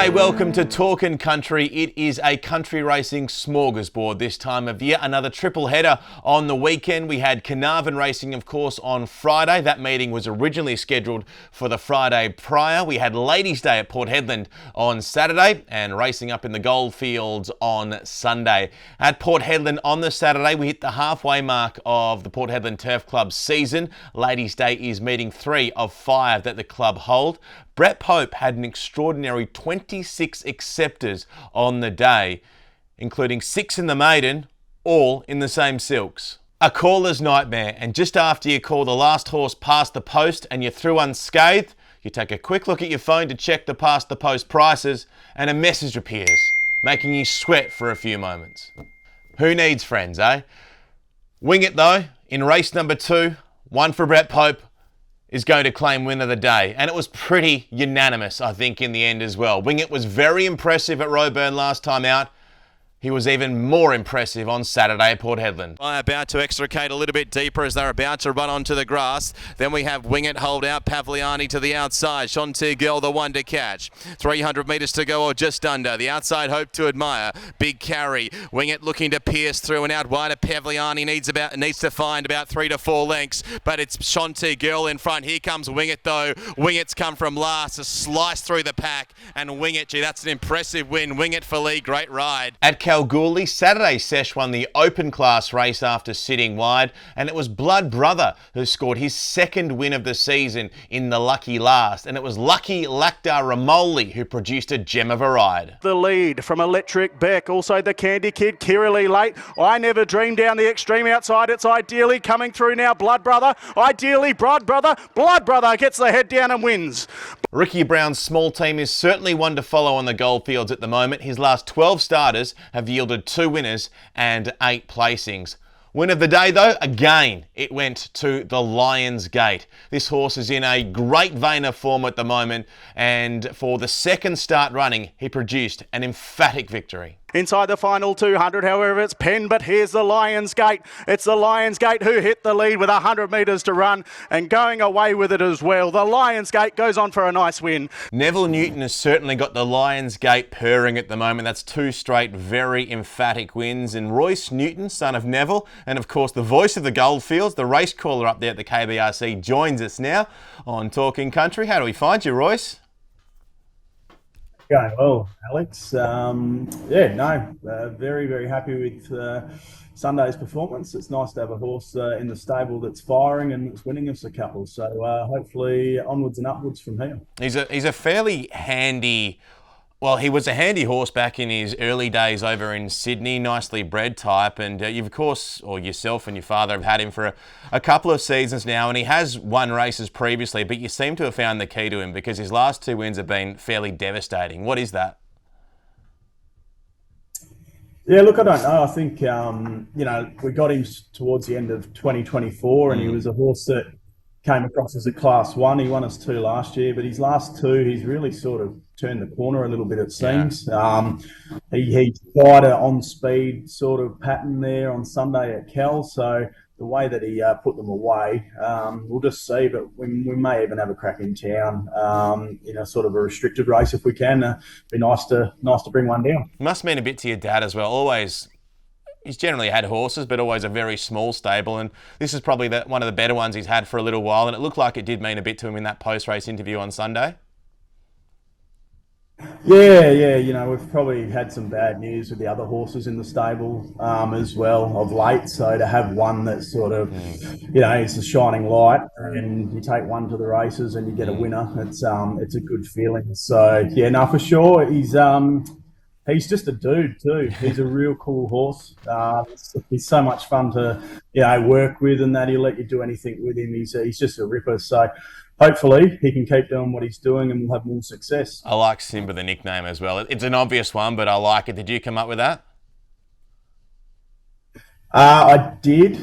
G'day, welcome to Talkin Country. It is a country racing smorgasbord this time of year. Another triple header on the weekend. We had Carnarvon racing, of course, on Friday. That meeting was originally scheduled for the Friday prior. We had Ladies' Day at Port Hedland on Saturday and racing up in the Goldfields on Sunday. At Port Hedland on the Saturday, we hit the halfway mark of the Port Hedland Turf Club season. Ladies' Day is meeting 3 of 5 that the club hold. Brett Pope had an extraordinary 26 acceptors on the day, including 6 in the maiden, all in the same silks. A caller's nightmare, and just after you call the last horse past the post and you're through unscathed, you take a quick look at your phone to check the past the post prices, and a message appears, making you sweat for a few moments. Who needs friends, eh? Wing It though, in race number 2, one for Brett Pope, is going to claim winner of the day. And it was pretty unanimous, I think, in the end as well. Wing It was very impressive at Roeburn last time out. He was even more impressive on Saturday at Port Hedland. About to extricate a little bit deeper as they're about to run onto the grass. Then we have Wing It hold out, Pavliani to the outside. Shanti Girl, the one to catch. 300 metres to go or just under. The outside Hope to Admire. Big carry. Wing It looking to pierce through and out wide of Pavliani. Needs to find about 3 to 4 lengths. But it's Shanti Girl in front. Here comes Wing It though. Wing It's come from last. A slice through the pack. And Wing It, gee, that's an impressive win. Wing It for Lee, great ride. At Kalgoorlie, Saturday Sesh won the open class race after sitting wide, and it was Blood Brother who scored his second win of the season in the Lucky Last, and it was Lucky Lakdar Ramoli who produced a gem of a ride. The lead from Electric Beck, also the Candy Kid, Kiralee late. I Never Dream down the extreme outside. It's Ideally coming through now, Blood Brother. Ideally, Blood Brother. Blood Brother gets the head down and wins. Ricky Brown's small team is certainly one to follow on the Goldfields at the moment. His last 12 starters have yielded 2 winners and 8 placings. Win of the day though, again, it went to the Lion's Gate. This horse is in a great vein of form at the moment, and for the second start running, he produced an emphatic victory. Inside the final 200, however, it's Penn, but here's the Lion's Gate. It's the Lion's Gate who hit the lead with 100 metres to run and going away with it as well. The Lion's Gate goes on for a nice win. Neville Newton has certainly got the Lion's Gate purring at the moment. That's 2 straight very emphatic wins. And Royce Newton, son of Neville, and of course the voice of the Goldfields, the race caller up there at the KBRC, joins us now on Talking Country. How do we find you, Royce? Going well, Alex. Very, very happy with Sunday's performance. It's nice to have a horse in the stable that's firing and that's winning us a couple. So hopefully onwards and upwards from here. He's a fairly handy. Well, he was a handy horse back in his early days over in Sydney, nicely bred type, and you've, of course, or yourself and your father have had him for a couple of seasons now, and he has won races previously, but you seem to have found the key to him because his last 2 wins have been fairly devastating. What is that? Yeah, look, I don't know. I think, we got him towards the end of 2024, and he was a horse that came across as a Class 1. He won us 2 last year, but his last 2, he's really sort of turned the corner a little bit, it seems. Yeah. He tried a on-speed sort of pattern there on Sunday at Cal, so the way that he put them away, we'll just see, but we may even have a crack in town, sort of a restricted race if we can. Be nice to bring one down. Must mean a bit to your dad as well. Always. He's generally had horses, but always a very small stable, and this is probably one of the better ones he's had for a little while, and it looked like it did mean a bit to him in that post-race interview on Sunday. Yeah, we've probably had some bad news with the other horses in the stable as well of late, so to have one that's sort of, it's a shining light, and you take one to the races and you get a winner, it's a good feeling. So, for sure, he's just a dude too. He's a real cool horse. He's so much fun to, work with, and that he'll let you do anything with him. He's just a ripper. So hopefully he can keep doing what he's doing and we'll have more success. I like Simba, the nickname as well. It's an obvious one, but I like it. Did you come up with that? I did.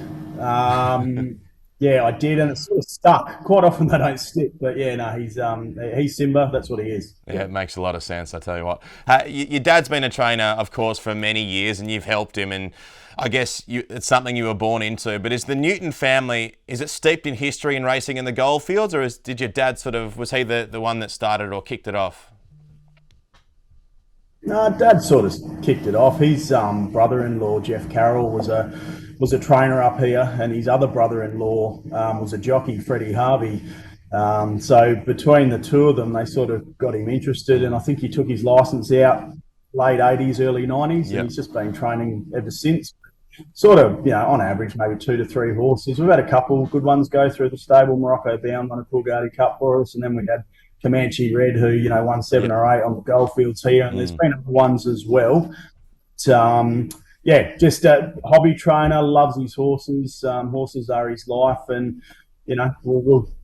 Yeah, I did, and it sort of stuck. Quite often they don't stick, but he's Simba. That's what he is. Yeah, it makes a lot of sense, I tell you what. Your dad's been a trainer, of course, for many years, and you've helped him, and I guess it's something you were born into. But is the Newton family, is it steeped in history and racing in the Goldfields, or did your dad was he the one that started or kicked it off? Dad sort of kicked it off. His brother-in-law Jeff Carroll was a trainer up here, and his other brother-in-law was a jockey, Freddie Harvey. So between the two of them, they sort of got him interested, and I think he took his license out late 80s, early 90s, and he's just been training ever since. Sort of, on average, maybe 2 to 3 horses. We've had a couple good ones go through the stable. Morocco Bound won a Coolgardie Cup for us, and then we had Comanche Red, who won 7 or 8 on the Goldfields here, and there's been other ones as well. But, just a hobby trainer, loves his horses. Horses are his life, and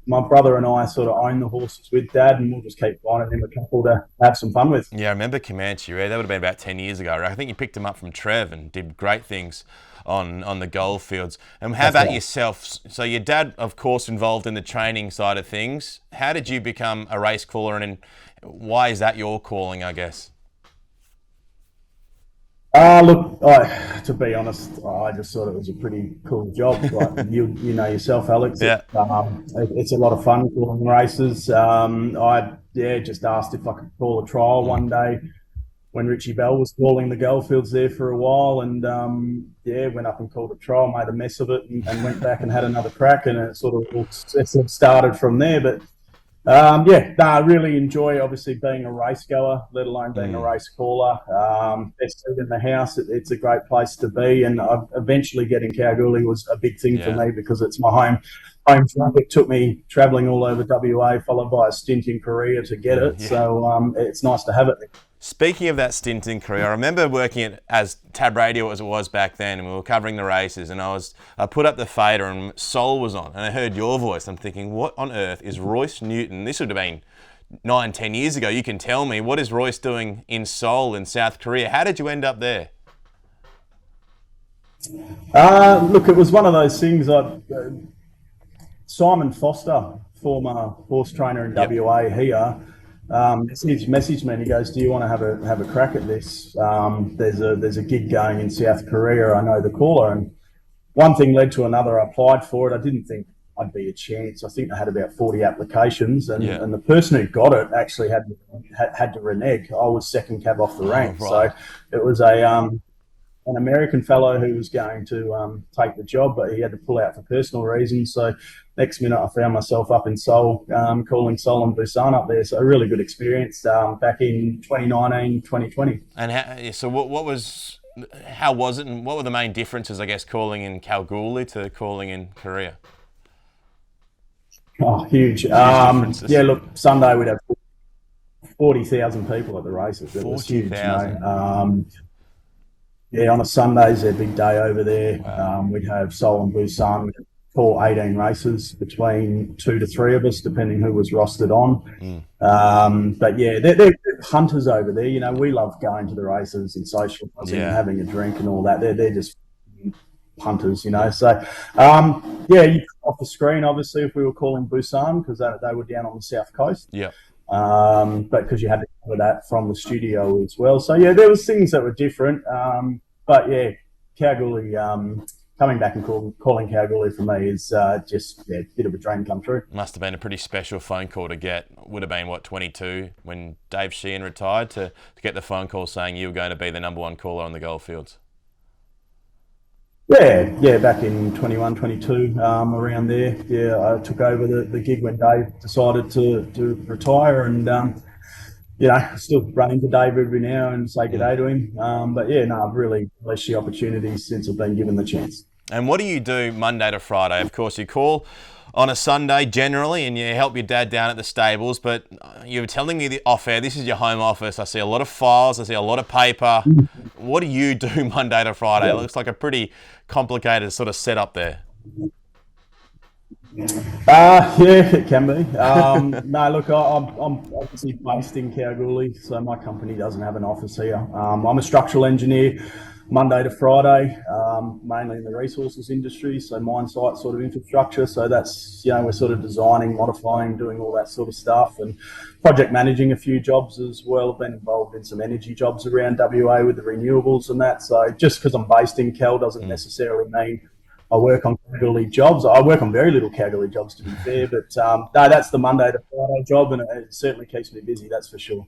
my brother and I sort of own the horses with Dad, and we'll just keep finding him a couple to have some fun with. Yeah, I remember Comanche Red. That would have been about 10 years ago. I think you picked him up from Trev and did great things on the Goldfields. And how about yourself? So your dad, of course, involved in the training side of things. How did you become a race caller, and why is that your calling, I guess? Look, to be honest, I just thought it was a pretty cool job. Like you know yourself, Alex. Yeah. It's a lot of fun calling races. I just asked if I could call a trial one day when Richie Bell was calling the Goldfields there for a while, and went up and called a trial, made a mess of it, and went back and had another crack, and it sort of started from there. But I really enjoy obviously being a race goer, let alone being a race caller. Best seat in the house. It's a great place to be, and eventually getting Kalgoorlie was a big thing for me because it's my home track. It took me travelling all over WA, followed by a stint in Korea to get it. So it's nice to have it. Speaking of that stint in Korea, I remember working as Tab Radio as it was back then, and we were covering the races, and I put up the fader and Soul was on, and I heard your voice. I'm thinking, what on earth is Royce Newton? This would have been 9-10 years ago. You can tell me, what is Royce doing in Seoul in South Korea? How did you end up there? Look, it was one of those things. Simon Foster, former horse trainer in WA here, messaged me and he goes, "Do you want to have a crack at this? There's a gig going in South Korea. I know the caller." And one thing led to another. I applied for it. I didn't think I'd be a chance. I think they had about 40 applications, and the person who got it actually had to renege. I was second cab off the rank, so it was an American fellow who was going to take the job, but he had to pull out for personal reasons. So next minute I found myself up in Seoul, calling Seoul and Busan up there. So a really good experience back in 2019, 2020. And how was it, and what were the main differences, I guess, calling in Kalgoorlie to calling in Korea? Oh, huge. Look, Sunday we'd have 40,000 people at the races. It was huge. On a Sunday's their big day over there. Wow. We'd have Seoul and Busan. We'd call 18 races between 2 to 3 of us, depending who was rostered on. They're hunters over there. We love going to the races and socialising and having a drink and all that. They're just hunters, So, you off the screen, obviously, if we were calling Busan, because they were down on the south coast. Yeah. But because you had to cover that from the studio as well. So, there was things that were different. Kalgoorlie, coming back and calling Kalgoorlie for me is just a bit of a dream come true. Must have been a pretty special phone call to get. Would have been, 22 when Dave Sheehan retired, to get the phone call saying you were going to be the number 1 caller on the Goldfields. Yeah, back in 21, 22, around there. I took over the gig when Dave decided to retire, and still run into Dave every now and say good day to him. I've really relished the opportunities since I've been given the chance. And what do you do Monday to Friday? Of course, you call on a Sunday generally, and you help your dad down at the stables, but you were telling me off air, this is your home office. I see a lot of files, I see a lot of paper. What do you do Monday to Friday? It looks like a pretty complicated sort of setup there. It can be. No, look, I'm obviously based in Kalgoorlie, so my company doesn't have an office here. I'm a structural engineer Monday to Friday, mainly in the resources industry, so mine site sort of infrastructure. So that's, we're sort of designing, modifying, doing all that sort of stuff, and project managing a few jobs as well. I've been involved in some energy jobs around WA with the renewables and that. So just because I'm based in Cal doesn't necessarily mean I work on Kalgoorlie jobs. I work on very little Kalgoorlie jobs, to be fair, but no, that's the Monday to Friday job, and it certainly keeps me busy, that's for sure.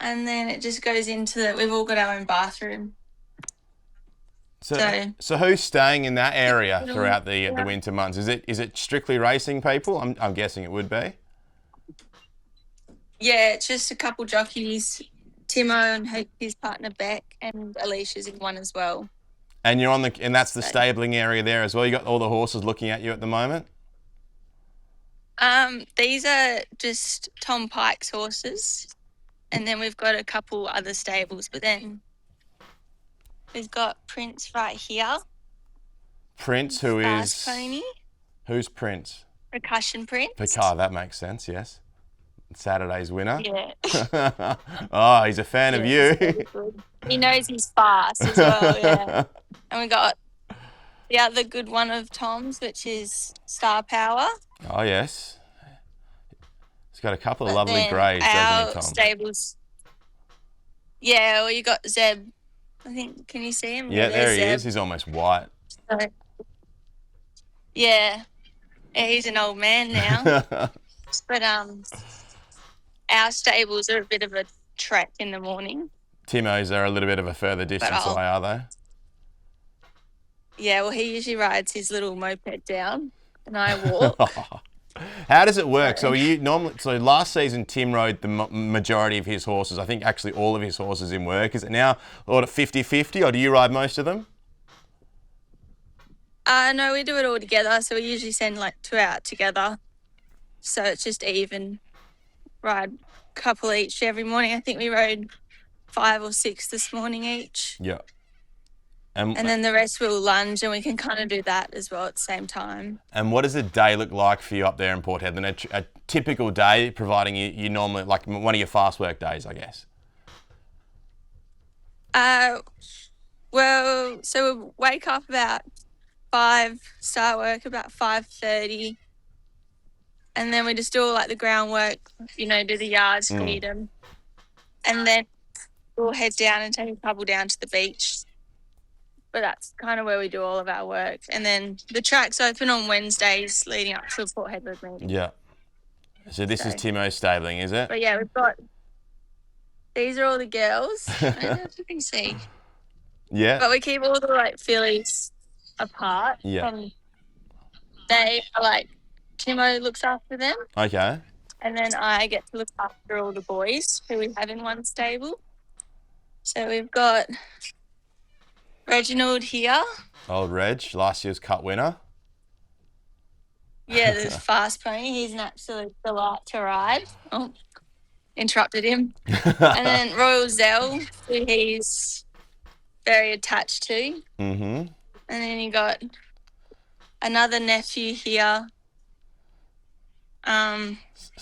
and then it just goes into we've all got our own bathroom. So who's staying in that area throughout the Yeah. winter months? Is it strictly racing people? I'm guessing it would be. Yeah, it's just a couple jockeys, Timo and his partner Beck, and Alicia's in one as well. And you're and that's the stabling area there as well. You got all the horses looking at you at the moment. These are just Tom Pike's horses, and then we've got a couple other stables. But then we've got Prince right here. Prince, Fast pony. Who's Prince? Percussion Prince. That makes sense. Yes, Saturday's winner. Yeah. Oh, he's a fan of you. He knows he's fast as well. Yeah. And we got the other good one of Tom's, which is Star Power. Oh yes, he's got a couple of But lovely then grades, doesn't he, Tom? Stables. Yeah, well, you got Zeb. I think. Can you see him? Yeah, there he Zeb. is. He's almost white. So, yeah, he's an old man now. But our stables are a bit of a trek in the morning. Timo's are a little bit of a further distance away, are they? Yeah, well, he usually rides his little moped down, and I walk. How does it work? So last season Tim rode the majority of his horses. I think actually all of his horses in work. Is it now at 50-50, or do you ride most of them? No, we do it all together. So we usually send like 2 out together. So it's just even. Ride a couple each every morning. I think we rode 5 or 6 this morning each. Yeah. And then the rest will lunge, and we can kind of do that as well at the same time. And what does a day look like for you up there in Port Hedland? A typical day, providing you normally, like one of your fast work days, I guess. Well, so we wake up about 5, start work about 5:30, and then we just do all like the groundwork, do the yards, feed them, and then we'll head down and take a couple down to the beach. But that's kind of where we do all of our work. And then the track's open on Wednesdays leading up to a Port Hedland meeting. Yeah. So this is Timo's stabling, is it? But yeah, these are all the girls. I don't know if you can see. Yeah. But we keep all the fillies apart. Yeah. They are Timo looks after them. Okay. And then I get to look after all the boys who we have in one stable. So we've got Reginald here. Old Reg, last year's Cup winner. Yeah, the fast pony. He's an absolute delight to ride. Oh, interrupted him. And then Royal Zell, who he's very attached to. Mm-hmm. And then you got another nephew here.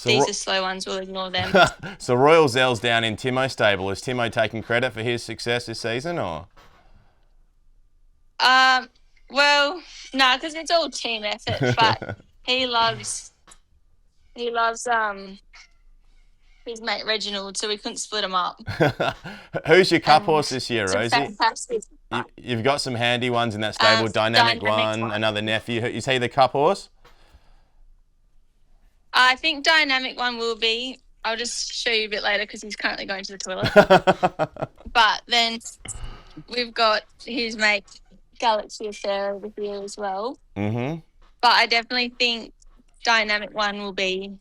These are slow ones. We'll ignore them. So Royal Zell's down in Timo's stable. Is Timo taking credit for his success this season, or? Well, no, because it's all team effort. But he loves his mate Reginald, so we couldn't split him up. Who's your cup horse this year, Rosie? Fantastic. You've got some handy ones in that stable. Dynamic one, another nephew. Is he the cup horse? I think Dynamic one will be. I'll just show you a bit later because he's currently going to the toilet. But then we've got his mate Galaxy Affair over here as well. Mm-hmm. But I definitely think Dynamic one will be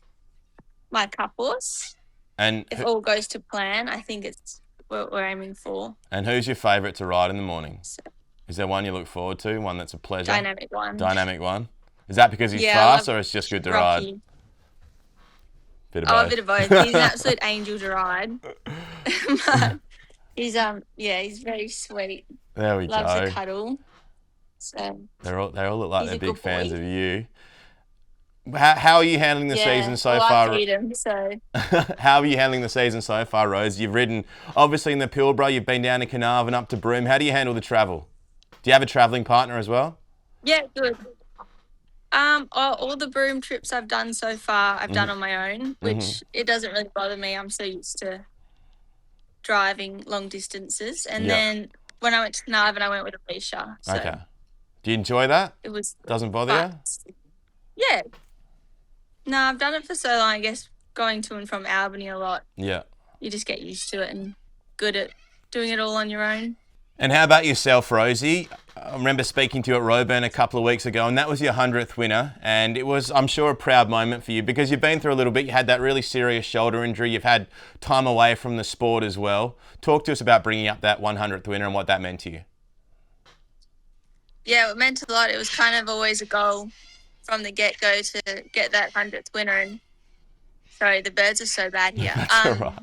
my cup horse. And if all goes to plan, I think it's what we're aiming for. And who's your favourite to ride in the morning? Is there one you look forward to? One that's a pleasure? Dynamic one. Dynamic one. Is that because he's fast or it's just good to Rocky. ride? Bit of both. A bit of both. He's an absolute angel to ride. But he's he's very sweet. There we Loves go. a cuddle. So they all look like they're big fans boy. of you. How are you handling the season so far? I feed him, so. How are you handling the season so far, Rose? You've ridden, obviously, in the Pilbara. You've been down to Carnarvon, up to Broome. How do you handle the travel? Do you have a travelling partner as well? Yeah, good. All the Broome trips I've done so far, I've done on my own, which it doesn't really bother me. I'm so used to driving long distances. And then when I went to Carnarvon, I went with Alicia. So okay. Do you enjoy that? It was doesn't bother you? Yeah. No, I've done it for so long, I guess, going to and from Albany a lot. Yeah. you just get used to it and good at doing it all on your own. And how about yourself, Rosie? I remember speaking to you at Roburn a couple of weeks ago, and that was your 100th winner. And it was, I'm sure, a proud moment for you because you've been through a little bit. You had that really serious shoulder injury. You've had time away from the sport as well. Talk to us about bringing up that 100th winner and what that meant to you. Yeah, it meant a lot. It was kind of always a goal from the get-go to get that 100th winner. And sorry, the birds are so bad here. That's all right.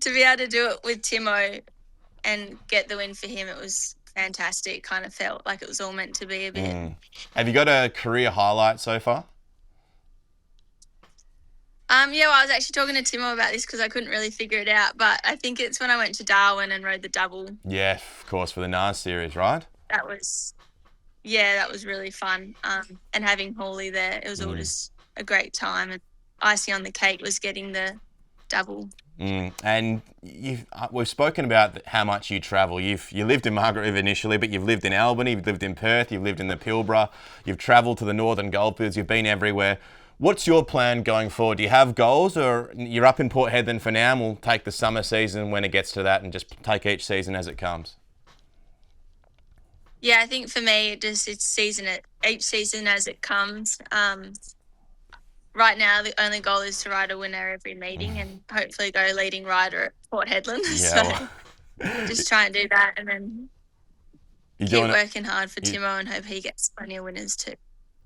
To be able to do it with Timo and get the win for him, it was fantastic. It kind of felt like it was all meant to be a bit. Have you got a career highlight so far? Yeah, well, I was actually talking to Timo about this because I couldn't really figure it out, but I think it's when I went to Darwin and rode the double. Yeah, of course, for the NAS series, right? That was really fun. And having Hawley there, it was all just a great time. And icing on the cake was getting the double. And we've spoken about how much you travel. You lived in Margaret River initially, but you've lived in Albany, you've lived in Perth, you've lived in the Pilbara, you've travelled to the Northern Goldfields, you've been everywhere. What's your plan going forward? Do you have goals, or you're up in Port Hedland for now and we'll take the summer season when it gets to that and just take each season as it comes? Yeah, I think for me, it's each season as it comes. Right now, the only goal is to ride a winner every meeting and hopefully go leading rider at Port Hedland. Yeah, So just try and do that and then keep working hard for Timo and hope he gets plenty of winners too.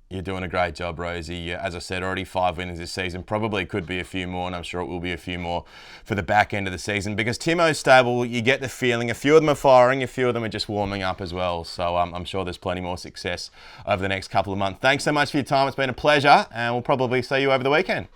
You're doing a great job, Rosie. As I said, already 5 winners this season. Probably could be a few more, and I'm sure it will be a few more for the back end of the season. Because Timo's stable, you get the feeling a few of them are firing, a few of them are just warming up as well. So I'm sure there's plenty more success over the next couple of months. Thanks so much for your time. It's been a pleasure, and we'll probably see you over the weekend.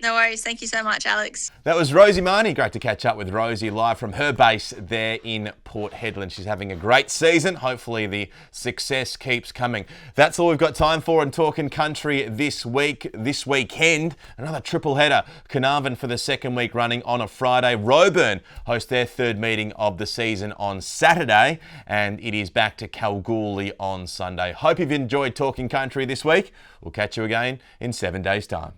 No worries. Thank you so much, Alex. That was Rosie Mahony. Great to catch up with Rosie live from her base there in Port Hedland. She's having a great season. Hopefully the success keeps coming. That's all we've got time for in Talkin Country this week. This weekend, another triple header. Carnarvon for the second week running on a Friday. Roburn host their third meeting of the season on Saturday. And it is back to Kalgoorlie on Sunday. Hope you've enjoyed Talkin Country this week. We'll catch you again in 7 days' time.